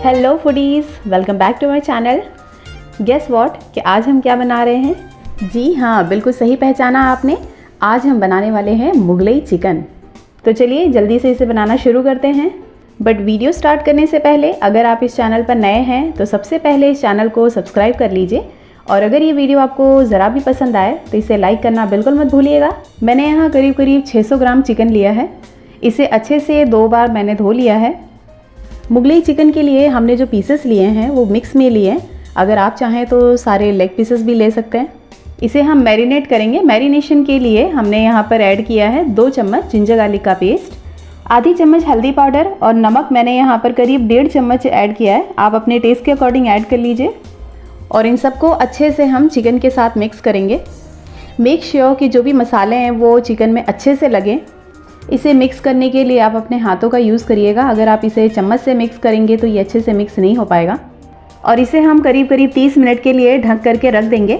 Hello foodies, welcome back to my channel. Guess what कि आज हम क्या बना रहे हैं? जी हाँ, बिल्कुल सही पहचाना आपने। आज हम बनाने वाले हैं मुगलई चिकन। तो चलिए जल्दी से इसे बनाना शुरू करते हैं। बट वीडियो स्टार्ट करने से पहले अगर आप इस चैनल पर नए हैं तो सबसे पहले इस चैनल को सब्सक्राइब कर लीजिए, और अगर ये वीडियो आपको ज़रा भी पसंद आए तो इसे लाइक करना बिल्कुल मत भूलिएगा। मैंने यहाँ करीब 600 ग्राम चिकन लिया है। इसे अच्छे से 2 बार मैंने धो लिया है। मुगलई चिकन के लिए हमने जो पीसेस लिए हैं वो मिक्स में लिए हैं। अगर आप चाहें तो सारे लेग पीसेस भी ले सकते हैं। इसे हम मैरिनेट करेंगे। मैरिनेशन के लिए हमने यहाँ पर ऐड किया है 2 चम्मच जिंजर गार्लिक का पेस्ट, आधी चम्मच हल्दी पाउडर और नमक मैंने यहाँ पर करीब 1.5 चम्मच ऐड किया है। आप अपने टेस्ट के अकॉर्डिंग ऐड कर लीजिए। और इन सबको अच्छे से हम चिकन के साथ मिक्स करेंगे। मेक श्योर कि जो भी मसाले हैं वो चिकन में अच्छे से लगें। इसे मिक्स करने के लिए आप अपने हाथों का यूज़ करिएगा। अगर आप इसे चम्मच से मिक्स करेंगे तो ये अच्छे से मिक्स नहीं हो पाएगा। और इसे हम करीब 30 मिनट के लिए ढक करके रख देंगे।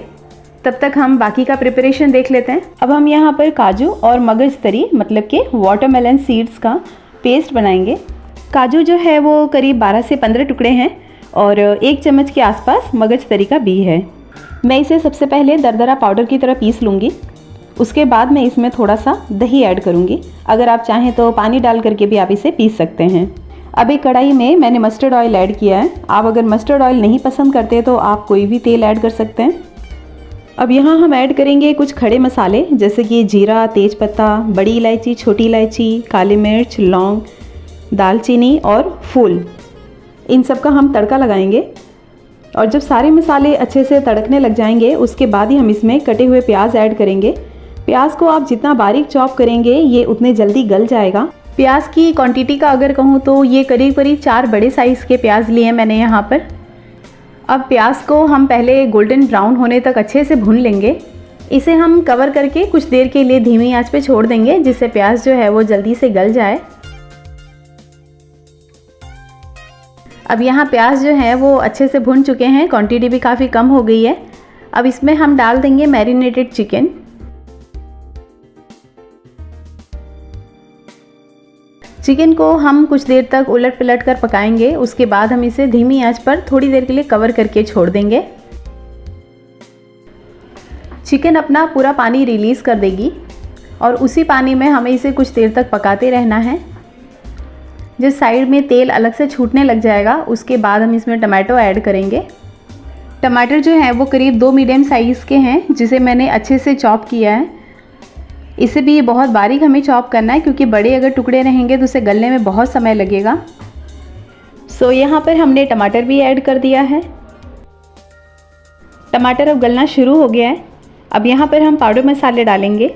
तब तक हम बाकी का प्रिपरेशन देख लेते हैं। अब हम यहाँ पर काजू और मगजतरी मतलब कि वाटरमेलन सीड्स का पेस्ट बनाएंगे। काजू जो है वो करीब 12 से 15 टुकड़े हैं और 1 चम्मच के आसपास मगजतरी का बी है। मैं इसे सबसे पहले दरदरा पाउडर की तरह पीस लूँगी। उसके बाद मैं इसमें थोड़ा सा दही ऐड करूँगी। अगर आप चाहें तो पानी डाल करके भी आप इसे पीस सकते हैं। अब एक कढ़ाई में मैंने मस्टर्ड ऑयल ऐड किया है। आप अगर मस्टर्ड ऑयल नहीं पसंद करते तो आप कोई भी तेल ऐड कर सकते हैं। अब यहाँ हम ऐड करेंगे कुछ खड़े मसाले जैसे कि जीरा, तेज़पत्ता, बड़ी इलायची, छोटी इलायची, काली मिर्च, लौंग, दालचीनी और फूल। इन सब का हम तड़का लगाएंगे। और जब सारे मसाले अच्छे से तड़कने लग जाएंगे उसके बाद ही हम इसमें कटे हुए प्याज ऐड करेंगे। प्याज को आप जितना बारीक चॉप करेंगे ये उतने जल्दी गल जाएगा। प्याज की क्वांटिटी का अगर कहूँ तो ये करीब 4 बड़े साइज़ के प्याज लिए हैं मैंने यहाँ पर। अब प्याज को हम पहले गोल्डन ब्राउन होने तक अच्छे से भून लेंगे। इसे हम कवर करके कुछ देर के लिए धीमी आंच पे छोड़ देंगे जिससे प्याज जो है वो जल्दी से गल जाए। अब यहाँ प्याज जो है वो अच्छे से भुन चुके हैं, क्वांटिटी भी काफ़ी कम हो गई है। अब इसमें हम डाल देंगे मैरिनेटेड चिकन। चिकन को हम कुछ देर तक उलट पलट कर पकाएंगे। उसके बाद हम इसे धीमी आंच पर थोड़ी देर के लिए कवर करके छोड़ देंगे। चिकन अपना पूरा पानी रिलीज़ कर देगी और उसी पानी में हमें इसे कुछ देर तक पकाते रहना है। जिस साइड में तेल अलग से छूटने लग जाएगा उसके बाद हम इसमें टमाटो ऐड करेंगे। टमाटर जो है वो करीब 2 मीडियम साइज़ के हैं जिसे मैंने अच्छे से चॉप किया है। इसे भी बहुत बारीक हमें चॉप करना है क्योंकि बड़े अगर टुकड़े रहेंगे तो उसे गलने में बहुत समय लगेगा। सो यहाँ पर हमने टमाटर भी ऐड कर दिया है। टमाटर अब गलना शुरू हो गया है। अब यहाँ पर हम पाउडर मसाले डालेंगे।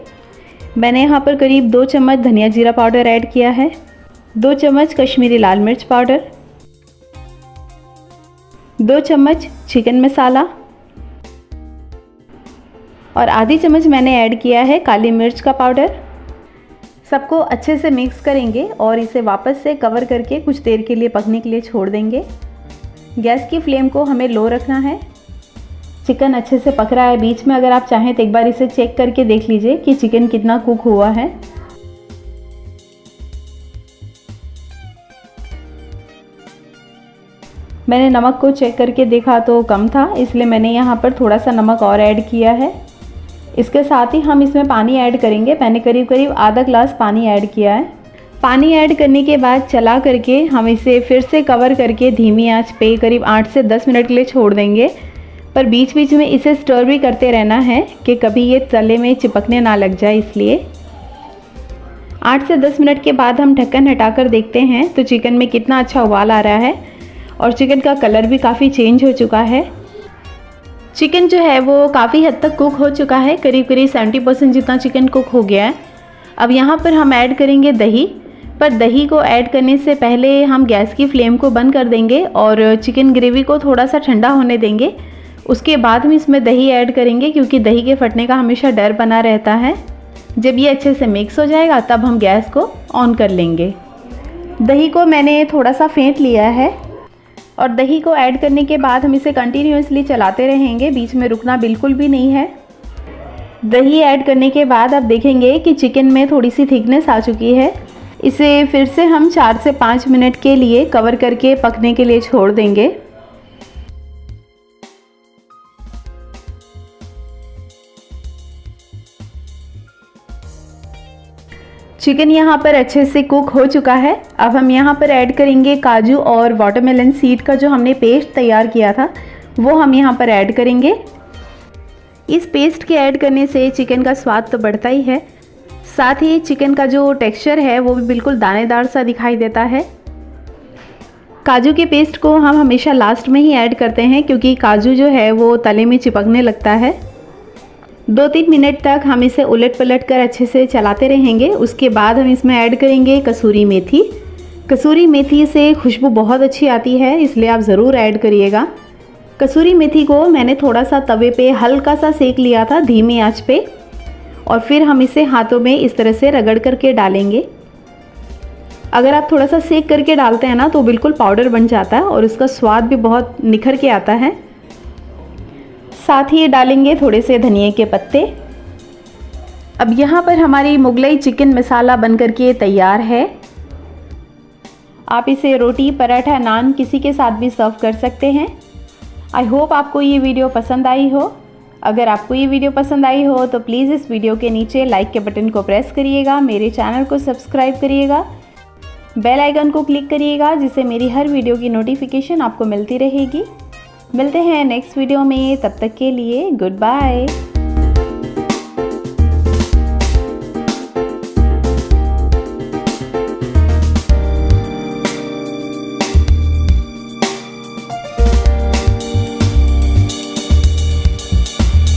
मैंने यहाँ पर करीब 2 चम्मच धनिया जीरा पाउडर ऐड किया है, 2 चम्मच कश्मीरी लाल मिर्च पाउडर, 2 चम्मच चिकन मसाला और आधी चम्मच मैंने ऐड किया है काली मिर्च का पाउडर। सबको अच्छे से मिक्स करेंगे और इसे वापस से कवर करके कुछ देर के लिए पकने के लिए छोड़ देंगे। गैस की फ्लेम को हमें लो रखना है। चिकन अच्छे से पक रहा है। बीच में अगर आप चाहें तो एक बार इसे चेक करके देख लीजिए कि चिकन कितना कुक हुआ है। मैंने नमक को चेक करके देखा तो कम था, इसलिए मैंने यहाँ पर थोड़ा सा नमक और ऐड किया है। इसके साथ ही हम इसमें पानी ऐड करेंगे। मैंने करीब आधा ग्लास पानी ऐड किया है। पानी ऐड करने के बाद चला करके हम इसे फिर से कवर करके धीमी आंच पे करीब 8 से 10 मिनट के लिए छोड़ देंगे। पर बीच बीच में इसे स्टर भी करते रहना है कि कभी ये तले में चिपकने ना लग जाए। इसलिए 8 से 10 मिनट के बाद हम ढक्कन हटाकर देखते हैं तो चिकन में कितना अच्छा उबाल आ रहा है और चिकन का कलर भी काफ़ी चेंज हो चुका है। चिकन जो है वो काफ़ी हद तक कुक हो चुका है। करीब 70% जितना चिकन कुक हो गया है। अब यहाँ पर हम ऐड करेंगे दही। पर दही को ऐड करने से पहले हम गैस की फ्लेम को बंद कर देंगे और चिकन ग्रेवी को थोड़ा सा ठंडा होने देंगे। उसके बाद हम इसमें दही ऐड करेंगे क्योंकि दही के फटने का हमेशा डर बना रहता है। जब ये अच्छे से मिक्स हो जाएगा तब हम गैस को ऑन कर लेंगे। दही को मैंने थोड़ा सा फेंट लिया है और दही को ऐड करने के बाद हम इसे कंटिन्यूअसली चलाते रहेंगे। बीच में रुकना बिल्कुल भी नहीं है। दही ऐड करने के बाद आप देखेंगे कि चिकन में थोड़ी सी थिकनेस आ चुकी है। इसे फिर से हम 4 से 5 मिनट के लिए कवर करके पकने के लिए छोड़ देंगे। चिकन यहाँ पर अच्छे से कुक हो चुका है। अब हम यहाँ पर ऐड करेंगे काजू और वाटरमेलन सीड का जो हमने पेस्ट तैयार किया था वो हम यहाँ पर ऐड करेंगे। इस पेस्ट के ऐड करने से चिकन का स्वाद तो बढ़ता ही है, साथ ही चिकन का जो टेक्सचर है वो भी बिल्कुल दानेदार सा दिखाई देता है। काजू के पेस्ट को हम हमेशा लास्ट में ही ऐड करते हैं क्योंकि काजू जो है वो तले में चिपकने लगता है। 2-3 मिनट तक हम इसे उलट पलट कर अच्छे से चलाते रहेंगे। उसके बाद हम इसमें ऐड करेंगे कसूरी मेथी। कसूरी मेथी से खुशबू बहुत अच्छी आती है, इसलिए आप ज़रूर ऐड करिएगा। कसूरी मेथी को मैंने थोड़ा सा तवे पे हल्का सा सेक लिया था धीमी आंच पे, और फिर हम इसे हाथों में इस तरह से रगड़ करके डालेंगे। अगर आप थोड़ा सा सेक करके डालते हैं ना तो बिल्कुल पाउडर बन जाता है और उसका स्वाद भी बहुत निखर के आता है। साथ ही डालेंगे थोड़े से धनिए के पत्ते। अब यहाँ पर हमारी मुगलई चिकन मसाला बनकर के तैयार है। आप इसे रोटी, पराठा, नान किसी के साथ भी सर्व कर सकते हैं। आई होप आपको ये वीडियो पसंद आई हो। अगर आपको ये वीडियो पसंद आई हो तो प्लीज़ इस वीडियो के नीचे लाइक के बटन को प्रेस करिएगा, मेरे चैनल को सब्सक्राइब करिएगा, बेल आइकन को क्लिक करिएगा जिससे मेरी हर वीडियो की नोटिफिकेशन आपको मिलती रहेगी। मिलते हैं नेक्स्ट वीडियो में, तब तक के लिए गुड बाय।